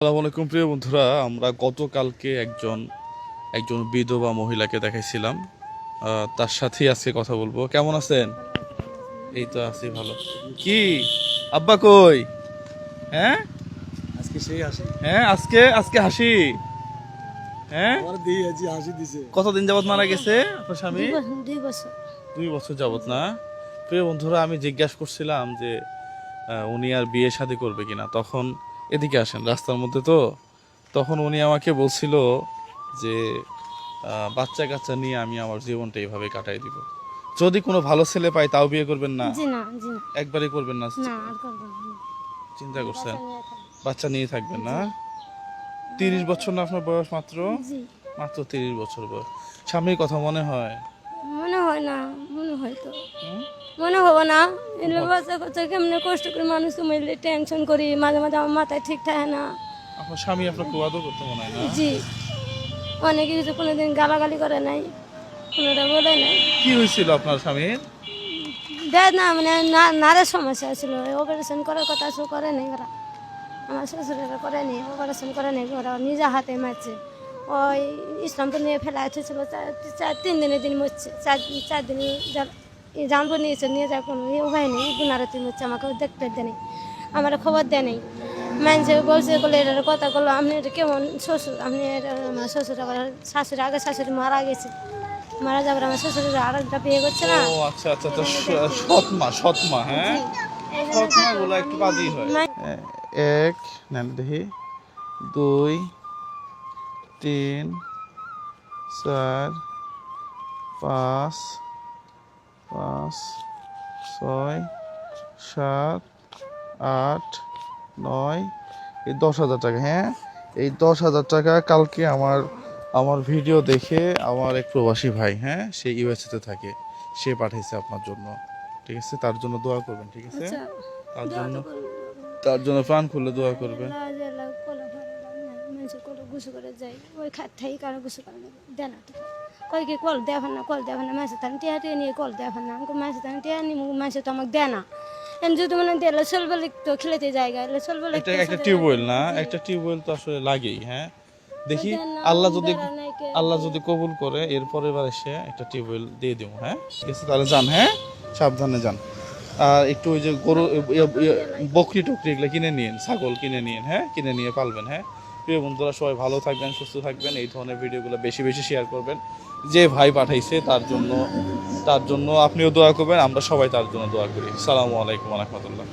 আসসালামু আলাইকুম প্রিয় বন্ধুরা, আমরা গতকালকে একজন বিধবা মহিলাকে দেখাইছিলাম। তার সাথেই আজকে কথা বলবো। কেমন আছেন? এই তো আছি ভালো। কি আব্বা কই? হ্যাঁ আজকে সেই হাসি। হ্যাঁ আজকে আজকে হাসি। হ্যাঁ আমার দিয়ে আজি হাসি দিছে। কতদিন যাবত মারা গেছে আপনার স্বামী? 2 বছর। 2 বছর যাবত না? প্রিয় বন্ধুরা, আমি জিজ্ঞাসা করছিলাম যে উনি আর বিয়ে শাদী করবে কিনা। তখন এদিকে আসেন, রাস্তার মধ্যে তো, তখন উনি আমাকে বলছিল যে বাচ্চা কাচ্চা নিয়ে আমি আমার জীবনটা এইভাবে কাটাই দিব। যদি কোনো ভালো ছেলে পাই তাও বিয়ে করবেন না? জি না, জি না। একবারই করবেন না? না, আর করব না। চিন্তা করছেন? বাচ্চা নিয়ে থাকবো। বাচ্চা নিয়ে থাকবেন না? 30 বছর না আপনার বয়স? মাত্র জি। মাত্র 30 বছর বয়স। স্বামীর কথা মনে হয়? মনে হয় না, মনে হয় তো। হুম? মনে হবে না। এলে বাচ্চা কাচ্চা কেমনে কষ্ট করে মানুষকে মিলে টেনশন করি, মাঝে মাঝে আমার মাথায় ঠিক থাকে না। আপনার স্বামী আপনাকে আদর করতে মনে হয় না? জি। অনেকে কিছু কোনোদিন গালাগালি করে নাই, কোনোটা বলে নাই। কি হয়েছিল আপনার স্বামীর? দেখ না, মানে নারের সমস্যা ছিল, অপারেশন করার কথা ছিল, করে নেই ওরা। আমার শ্বশুরেরা করে নি, অপারেশন করে নেই, ওরা নিজে হাতে মারছে। ওই ইসলামপুর নিয়ে ফেলা হয়েছিল, 3 দিনের দিন মরছে। 4 দিন জামপুর নিয়েছে, নিয়ে যায় কোনো উপায় নেই, গুনারতি মরছে, আমাকে দেখতে দেয়নি, আমার খবর দেয় নেই। মানুষে বলছে বলে এটার কথা বললো, আপনি এটা কেমন শ্বশুর? আপনি আমার শ্বশুর আবার শাশুড়ি, আগে শাশুড়ি মারা গেছে, মারা যাবার আমার শ্বশুরের আরেকটা বিয়ে করছে না। ও আচ্ছা আচ্ছা, তো সৎমা, হ্যাঁ সৎমা গুলো একটু বাদই হয়। এক নেন দেখি, 2 3 4 5 5 6 7 8 9, এই 10,000 টাকা। হ্যাঁ, এই 10,000 টাকা কালকে আমার ভিডিও দেখে আমার এক প্রবাসী ভাই, হ্যাঁ সে ইউএসএতে থাকে, সে পাঠাইছে আপনার জন্য। ঠিক আছে, তার জন্য দোয়া করবেন। ঠিক আছে, আচ্ছা, তার জন্য প্রাণ খুলে দোয়া করবেন। গুছু করে যাই ওই খাত থেকে কারো গুছু করে দেয় না, কই কি কল দেখান না, কল দেখান না, মাসে তান টিয়া টিয়া নিয়ে কল দেখান না, আমাকে মাসে তান টিয়া নিয়ে মাসে তো আমাকে দেয় না। যদি মনে দিলে চলবে তো খেলেতে জায়গা এলে চলবে। এটা একটা টিউবওয়েল না, একটা টিউবওয়েল তো আসলে লাগেই। হ্যাঁ দেখি, আল্লাহ যদি কবুল করে এরপরে বার এসে একটা টিউবওয়েল দিয়ে দিব। হ্যাঁ ঠিক আছে, তাহলে যান, হ্যাঁ সাবধানে যান। আর একটু ওই যে গরু, বকরি টকরি এগুলো কিনে নিন, ছাগল কিনে নিন, হ্যাঁ কিনে নিয়ে পালবেন। হ্যাঁ প্রিয় বন্ধুরা, সবাই ভালো থাকবেন, সুস্থ থাকবেন। এই ধরনের ভিডিওগুলো বেশি বেশি শেয়ার করবেন। যে ভাই পাঠাইছে তার জন্য আপনিও দোয়া করবেন, আমরা সবাই তার জন্য দোয়া করি। আসসালামু আলাইকুম ওয়া রাহমাতুল্লাহ।